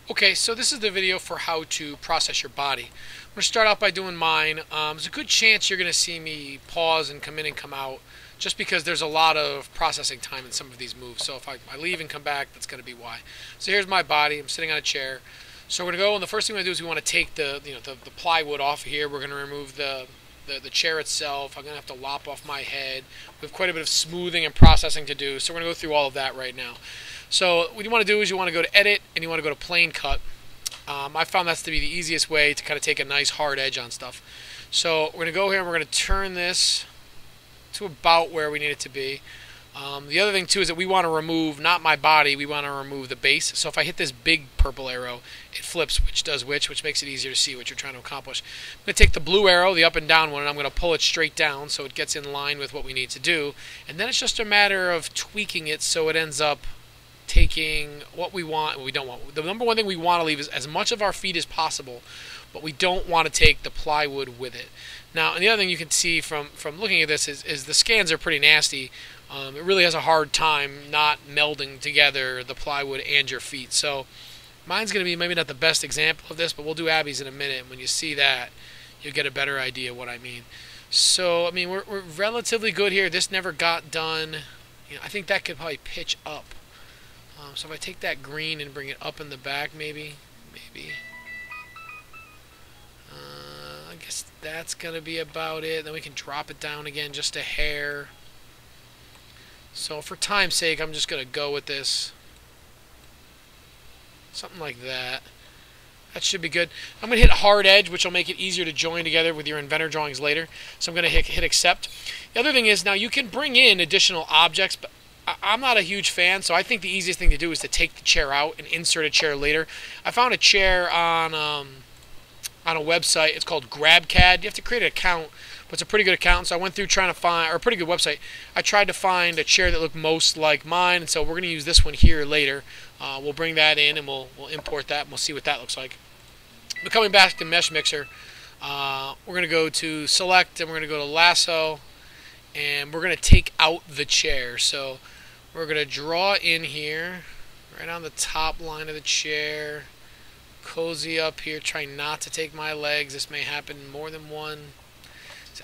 Okay, so this is the video for how to process your body. I'm going to start out by doing mine. There's a good chance you're going to see me pause and come in and come out just because there's a lot of processing time in some of these moves. So if I leave and come back, that's going to be why. So here's my body. I'm sitting on a chair. So we're going to go, and the first thing we're going to do is we want to take the plywood off of here. We're going to remove the chair itself. I'm going to have to lop off my head. We have quite a bit of smoothing and processing to do, so we're going to go through all of that right now. So what you want to do is you want to go to Edit, and you want to go to Plane Cut. I found that's to be the easiest way to kind of take a nice hard edge on stuff. So we're going to go here and we're going to turn this to about where we need it to be. The other thing too is that we want to remove, not my body, we want to remove the base. So if I hit this big purple arrow, it flips which does which makes it easier to see what you're trying to accomplish. I'm going to take the blue arrow, the up and down one, and I'm going to pull it straight down so it gets in line with what we need to do. And then it's just a matter of tweaking it so it ends up taking what we want and what we don't want. The number one thing we want to leave is as much of our feet as possible, but we don't want to take the plywood with it. Now, and the other thing you can see from looking at this is the scans are pretty nasty. It really has a hard time not melding together the plywood and your feet. So mine's going to be maybe not the best example of this, but we'll do Abby's in a minute. And when you see that, you'll get a better idea of what I mean. So, I mean, we're relatively good here. This never got done. I think that could probably pitch up. So if I take that green and bring it up in the back, maybe. I guess that's going to be about it. Then we can drop it down again just a hair. So for time's sake, I'm just going to go with this. Something like that. That should be good. I'm going to hit hard edge, which will make it easier to join together with your inventor drawings later. So I'm going to hit accept. The other thing is, now you can bring in additional objects, but I'm not a huge fan, so I think the easiest thing to do is to take the chair out and insert a chair later. I found a chair on a website. It's called GrabCAD. You have to create an account, but it's a pretty good account. So I went through trying to find, or a pretty good website. I tried to find a chair that looked most like mine, and so we're going to use this one here later. We'll bring that in, and we'll import that, and we'll see what that looks like. But coming back to Mesmixer, we're going to go to Select, and we're going to go to Lasso, and we're going to take out the chair. So we're going to draw in here, right on the top line of the chair, cozy up here, try not to take my legs. This may happen more than one.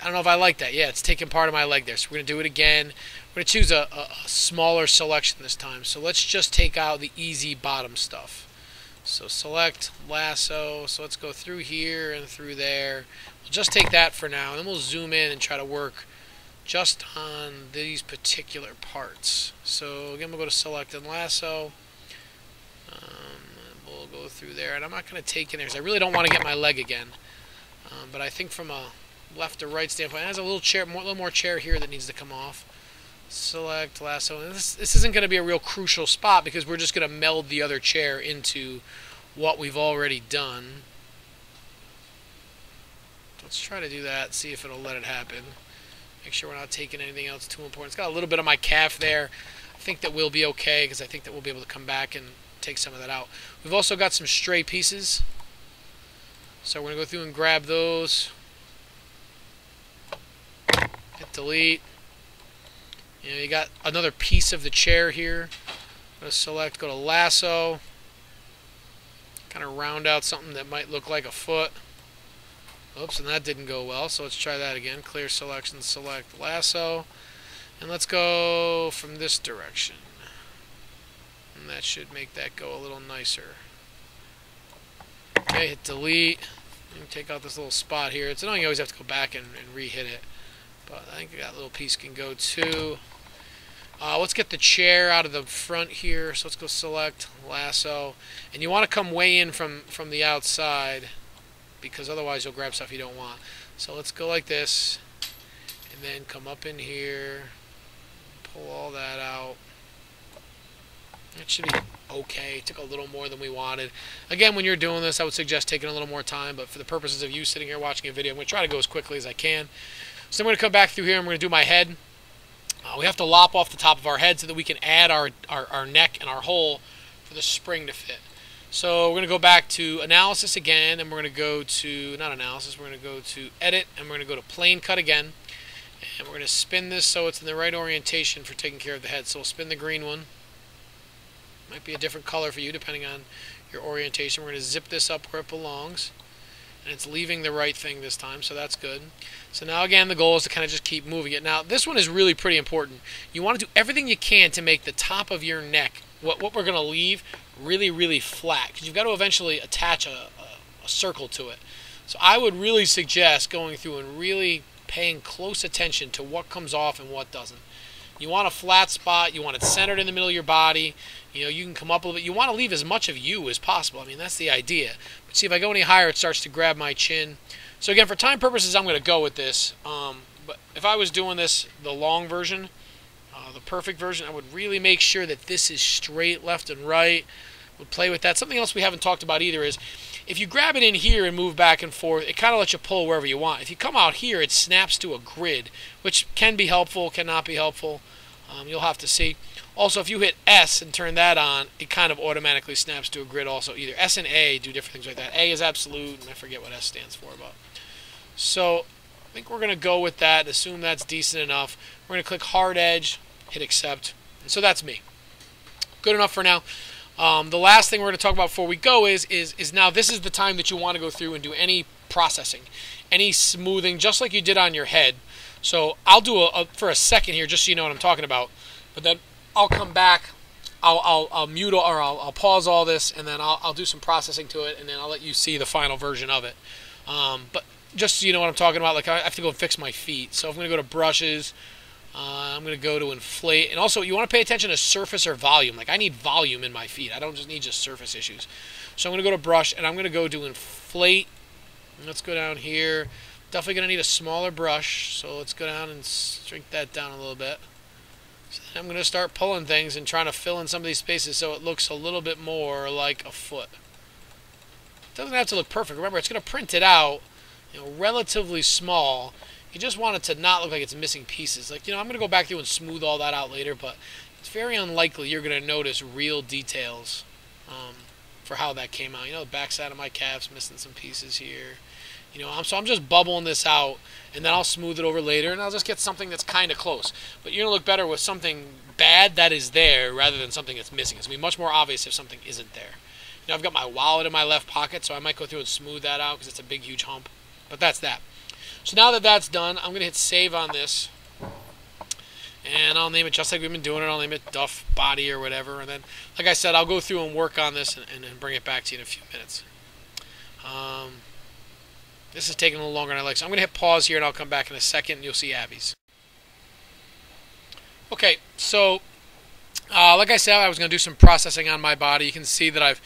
I don't know if I like that. Yeah, it's taking part of my leg there. So we're going to do it again. We're going to choose a smaller selection this time. So let's just take out the easy bottom stuff. So select Lasso. So let's go through here and through there. We'll just take that for now, and then we'll zoom in and try to work just on these particular parts. So again, we'll go to Select and Lasso. We'll go through there, and I'm not going to take in there because I really don't want to get my leg again. But I think from a left to right standpoint, it has a little more chair here that needs to come off. Select Lasso. And this isn't going to be a real crucial spot because we're just going to meld the other chair into what we've already done. Let's try to do that, see if it'll let it happen. Make sure we're not taking anything else too important. It's got a little bit of my calf there. I think that we'll be okay because I think that we'll be able to come back and take some of that out. We've also got some stray pieces. So we're going to go through and grab those. Hit delete. You got another piece of the chair here. Go to Select, go to Lasso. Kind of round out something that might look like a foot. Oops, and that didn't go well, so let's try that again. Clear selection, select Lasso. And let's go from this direction. And that should make that go a little nicer. Okay, hit delete. And take out this little spot here. It's annoying you always have to go back and re-hit it. But I think that little piece can go too. Let's get the chair out of the front here. So let's go select Lasso. And you want to come way in from the outside, because otherwise you'll grab stuff you don't want. So let's go like this, and then come up in here, pull all that out. It should be okay. It took a little more than we wanted. Again, when you're doing this, I would suggest taking a little more time, but for the purposes of you sitting here watching a video, I'm going to try to go as quickly as I can. So I'm going to come back through here, and we're going to do my head. We have to lop off the top of our head so that we can add our neck and our hole for the spring to fit. So we're going to go back to Analysis again, and we're going to go to, not Analysis, we're going to go to Edit, and we're going to go to Plane Cut again. And we're going to spin this so it's in the right orientation for taking care of the head. So we'll spin the green one. Might be a different color for you depending on your orientation. We're going to zip this up where it belongs. And it's leaving the right thing this time, so that's good. So now again, the goal is to kind of just keep moving it. Now this one is really pretty important. You want to do everything you can to make the top of your neck, what we're going to leave, really, really flat. Because you've got to eventually attach a circle to it. So I would really suggest going through and really paying close attention to what comes off and what doesn't. You want a flat spot. You want it centered in the middle of your body. You know, you can come up a little bit. You want to leave as much of you as possible. I mean, that's the idea. But see, if I go any higher, it starts to grab my chin. So again, for time purposes, I'm going to go with this. But if I was doing this, the long version, the perfect version, I would really make sure that this is straight left and right. Would play with that. Something else we haven't talked about either is if you grab it in here and move back and forth, it kind of lets you pull wherever you want. If you come out here, it snaps to a grid, which can be helpful, cannot be helpful. You'll have to see. Also, if you hit S and turn that on, it kind of automatically snaps to a grid also. Either S and A do different things like that. A is absolute, and I forget what S stands for. So I think we're going to go with that, assume that's decent enough. We're going to click Hard Edge, hit Accept. And so that's me. Good enough for now. The last thing we're going to talk about before we go is now this is the time that you want to go through and do any processing, any smoothing, just like you did on your head. So I'll do for a second here, just so you know what I'm talking about. But then I'll come back, I'll mute or I'll pause all this, and then I'll do some processing to it, and then I'll let you see the final version of it. But just so you know what I'm talking about, like I have to go and fix my feet. So I'm going to go to Brushes. I'm going to go to Inflate. And also, you want to pay attention to surface or volume. Like, I need volume in my feet. I don't just need surface issues. So I'm going to go to Brush, and I'm going to go to Inflate. And let's go down here. Definitely going to need a smaller brush. So let's go down and shrink that down a little bit. So then I'm going to start pulling things and trying to fill in some of these spaces so it looks a little bit more like a foot. It doesn't have to look perfect. Remember, it's going to print it out, relatively small. You just want it to not look like it's missing pieces. Like, I'm going to go back through and smooth all that out later, but it's very unlikely you're going to notice real details for how that came out. The backside of my calf's missing some pieces here. So I'm just bubbling this out, and then I'll smooth it over later, and I'll just get something that's kind of close. But you're going to look better with something bad that is there rather than something that's missing. It's going to be much more obvious if something isn't there. I've got my wallet in my left pocket, so I might go through and smooth that out because it's a big, huge hump. But that's that. So now that that's done, I'm going to hit Save on this. And I'll name it just like we've been doing it. I'll name it Duff Body or whatever. And then, like I said, I'll go through and work on this and bring it back to you in a few minutes. This is taking a little longer than I like. So I'm going to hit pause here, and I'll come back in a second, and you'll see Abby's. Okay, so like I said, I was going to do some processing on my body. You can see that I've,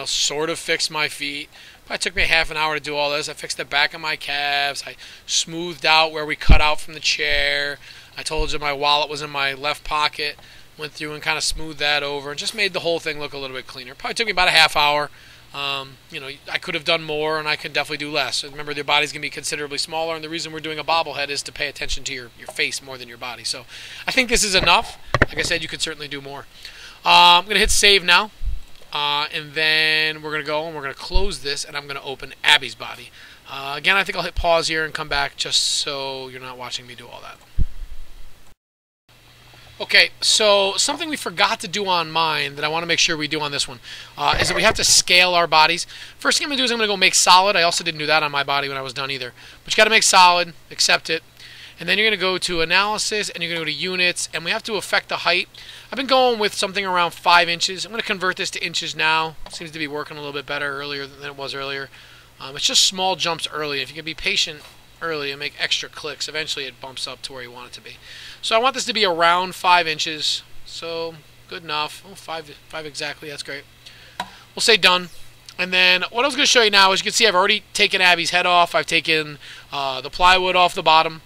sort of fixed my feet. It took me half an hour to do all this. I fixed the back of my calves. I smoothed out where we cut out from the chair. I told you my wallet was in my left pocket. Went through and kind of smoothed that over and just made the whole thing look a little bit cleaner. Probably took me about a half hour. I could have done more, and I can definitely do less. Remember, your body's going to be considerably smaller, and the reason we're doing a bobblehead is to pay attention to your face more than your body. So I think this is enough. Like I said, you could certainly do more. I'm going to hit Save now. And then we're going to go and we're going to close this, and I'm going to open Abby's body. Again, I think I'll hit pause here and come back just so you're not watching me do all that. Okay, so something we forgot to do on mine that I want to make sure we do on this one is that we have to scale our bodies. First thing I'm going to do is I'm going to go make solid. I also didn't do that on my body when I was done either. But you got to make solid, accept it. And then you're going to go to Analysis, and you're going to go to Units, and we have to affect the height. I've been going with something around 5 inches. I'm going to convert this to inches now. It seems to be working a little bit better earlier than it was earlier. It's just small jumps early. If you can be patient early and make extra clicks, eventually it bumps up to where you want it to be. So I want this to be around 5 inches. So good enough. Oh, 5 exactly. That's great. We'll say done. And then what I was going to show you now is you can see I've already taken Abby's head off. I've taken the plywood off the bottom.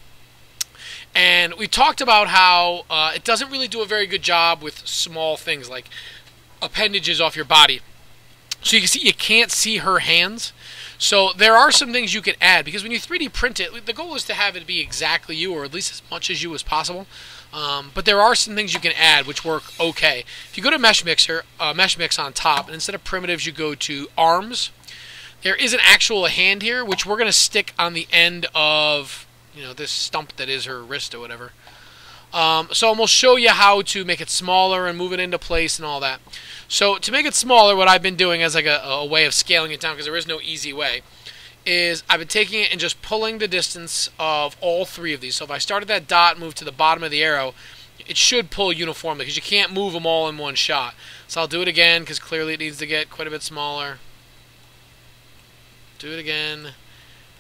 And we talked about how it doesn't really do a very good job with small things like appendages off your body. So you can see you can't see her hands. So there are some things you can add, because when you 3D print it, the goal is to have it be exactly you, or at least as much as you as possible. But there are some things you can add which work okay. If you go to Mesmix on top, and instead of primitives you go to arms, there is an actual hand here which we're going to stick on the end of this stump that is her wrist or whatever. So I'm going to show you how to make it smaller and move it into place and all that. So to make it smaller, what I've been doing as like a way of scaling it down, because there is no easy way, is I've been taking it and just pulling the distance of all three of these. So if I start at that dot, move to the bottom of the arrow, it should pull uniformly because you can't move them all in one shot. So I'll do it again because clearly it needs to get quite a bit smaller. Do it again.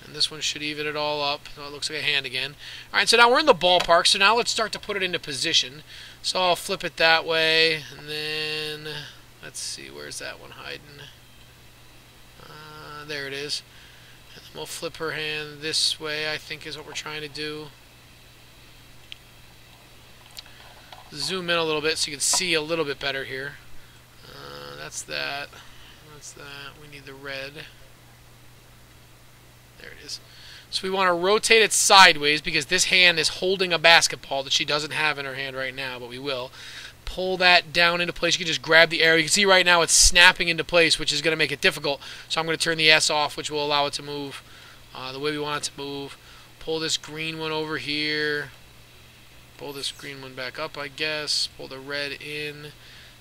And this one should even it all up. So it looks like a hand again. Alright, so now we're in the ballpark. So now let's start to put it into position. So I'll flip it that way. And then, let's see, where's that one hiding? There it is. And then we'll flip her hand this way, I think is what we're trying to do. Zoom in a little bit so you can see a little bit better here. That's that. That's that. We need the red. There it is. So we want to rotate it sideways because this hand is holding a basketball that she doesn't have in her hand right now, but we will. Pull that down into place. You can just grab the arrow. You can see right now it's snapping into place, which is going to make it difficult. So I'm going to turn the S off, which will allow it to move the way we want it to move. Pull this green one over here. Pull this green one back up, I guess. Pull the red in.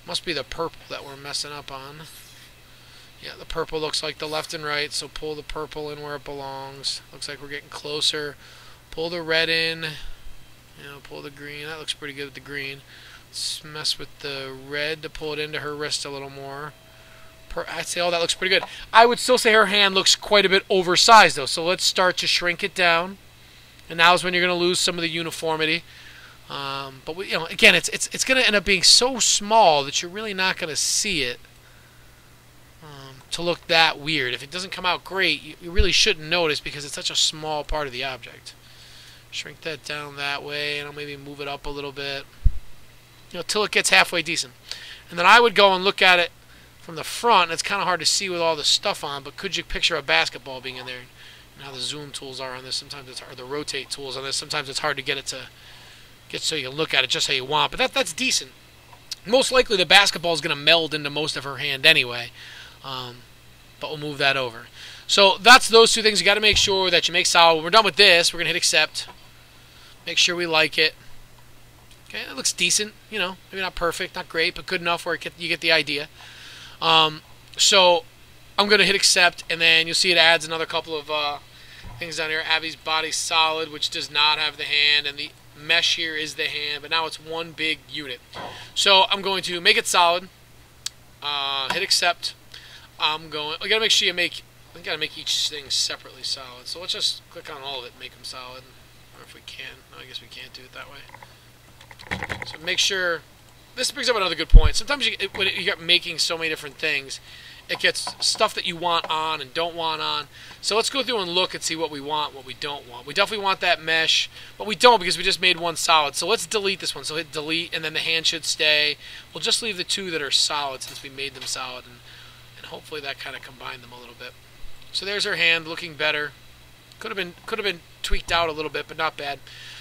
Must be the purple that we're messing up on. Yeah, the purple looks like the left and right, so pull the purple in where it belongs. Looks like we're getting closer. Pull the red in. Pull the green. That looks pretty good with the green. Let's mess with the red to pull it into her wrist a little more. I'd say, oh, that looks pretty good. I would still say her hand looks quite a bit oversized, though. So let's start to shrink it down. And now is when you're going to lose some of the uniformity. But again, it's going to end up being so small that you're really not going to see it to look that weird. If it doesn't come out great, you really shouldn't notice because it's such a small part of the object. Shrink that down that way, and I'll maybe move it up a little bit, till it gets halfway decent. And then I would go and look at it from the front. And it's kind of hard to see with all the stuff on, but could you picture a basketball being in there? And how the zoom tools are on this. Sometimes it's hard, the rotate tools on this. Sometimes it's hard to get it to get so you can look at it just how you want. But that's decent. Most likely the basketball is going to meld into most of her hand anyway. But we'll move that over. So that's those two things. You got to make sure that you make solid. When we're done with this, we're going to hit accept. Make sure we like it. Okay, it looks decent. Maybe not perfect, not great, but good enough where you get the idea. So I'm going to hit accept, and then you'll see it adds another couple of things down here. Abby's body's solid, which does not have the hand, and the mesh here is the hand, but now it's one big unit. So I'm going to make it solid. Hit accept. We gotta make sure you gotta make each thing separately solid. So let's just click on all of it and make them solid. Or if we can. No, I guess we can't do it that way. So make sure. This brings up another good point. Sometimes when you get making so many different things, it gets stuff that you want on and don't want on. So let's go through and look and see what we want, what we don't want. We definitely want that mesh, but we don't because we just made one solid. So let's delete this one. So hit delete, and then the hand should stay. We'll just leave the two that are solid since we made them solid, and hopefully that kind of combined them a little bit. So there's her hand looking better. Could have been tweaked out a little bit, but not bad.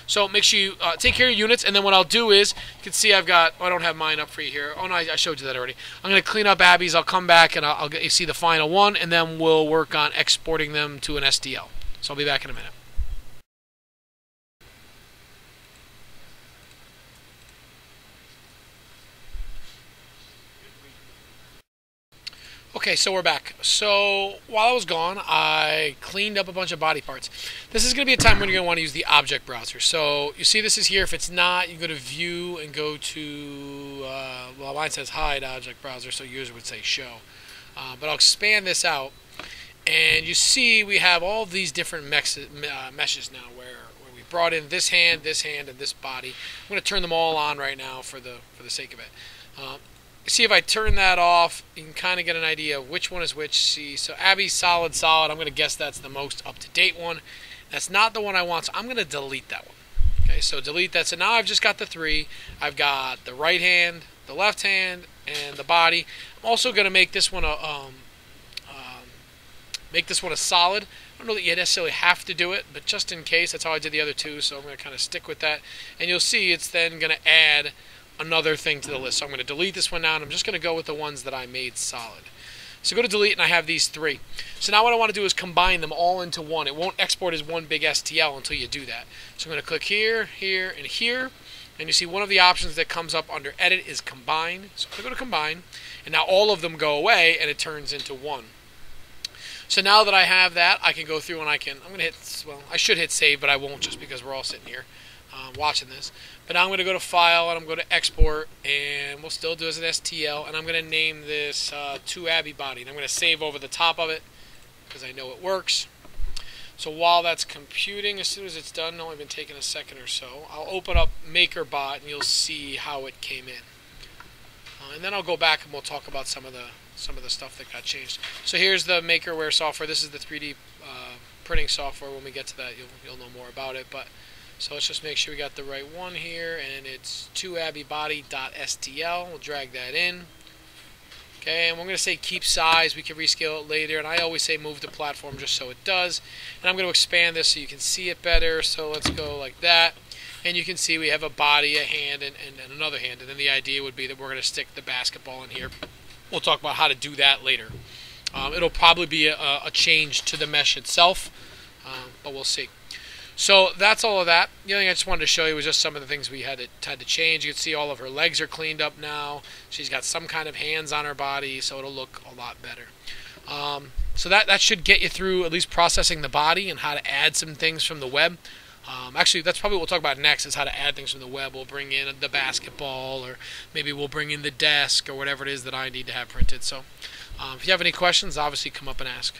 So make sure you take care of your units, and then what I'll do is, you can see I don't have mine up for you here. Oh no, I showed you that already. I'm going to clean up Abby's. I'll come back and I'll get you see the final one, and then we'll work on exporting them to an STL. So I'll be back in a minute. Okay, so we're back. So while I was gone, I cleaned up a bunch of body parts. This is going to be a time when you're going to want to use the object browser. So you see this is here. If it's not, you go to view and go to, well, mine says hide object browser, so yours would say show. But I'll expand this out. And you see we have all of these different meshes now where we brought in this hand, and this body. I'm going to turn them all on right now for the sake of it. See, if I turn that off, you can kind of get an idea of which one is which. See, so Abby's solid. I'm going to guess that's the most up-to-date one. That's not the one I want, so I'm going to delete that one. Okay, so delete that. So now I've just got the three. I've got the right hand, the left hand, and the body. I'm also going to make this one a solid. I don't know that you necessarily have to do it, but just in case, that's how I did the other two. So I'm going to kind of stick with that, and you'll see it's then going to add another thing to the list. So I'm going to delete this one now, and I'm just going to go with the ones that I made solid. So go to delete, and I have these three. So now what I want to do is combine them all into one. It won't export as one big STL until you do that. So I'm going to click here, here, and here. And you see one of the options that comes up under edit is combine. So I go to combine, and now all of them go away and it turns into one. So now that I have that, I can go through and I'm going to hit, well, I should hit save, but I won't just because we're all sitting here watching this. But now I'm going to go to file and I'm going to export, and we'll still do it as an STL, and I'm going to name this 2AB body, and I'm going to save over the top of it because I know it works. So while that's computing, as soon as it's done, only been taking a second or so, I'll open up MakerBot and you'll see how it came in. And then I'll go back and we'll talk about some of the stuff that got changed. So here's the Makerware software. This is the 3D printing software. When we get to that, you'll know more about it. But so let's just make sure we got the right one here, and it's 2abybody.stl. We'll drag that in. Okay, and we're going to say keep size. We can rescale it later, and I always say move to platform just so it does. And I'm going to expand this so you can see it better. So let's go like that. And you can see we have a body, a hand, and another hand. And then the idea would be that we're going to stick the basketball in here. We'll talk about how to do that later. It'll probably be a change to the mesh itself, but we'll see. So that's all of that. The other thing I just wanted to show you was just some of the things we had to change. You can see all of her legs are cleaned up now. She's got some kind of hands on her body, so it'll look a lot better. So that should get you through at least processing the body and how to add some things from the web. Actually, that's probably what we'll talk about next, is how to add things from the web. We'll bring in the basketball, or maybe we'll bring in the desk, or whatever it is that I need to have printed. So if you have any questions, obviously come up and ask.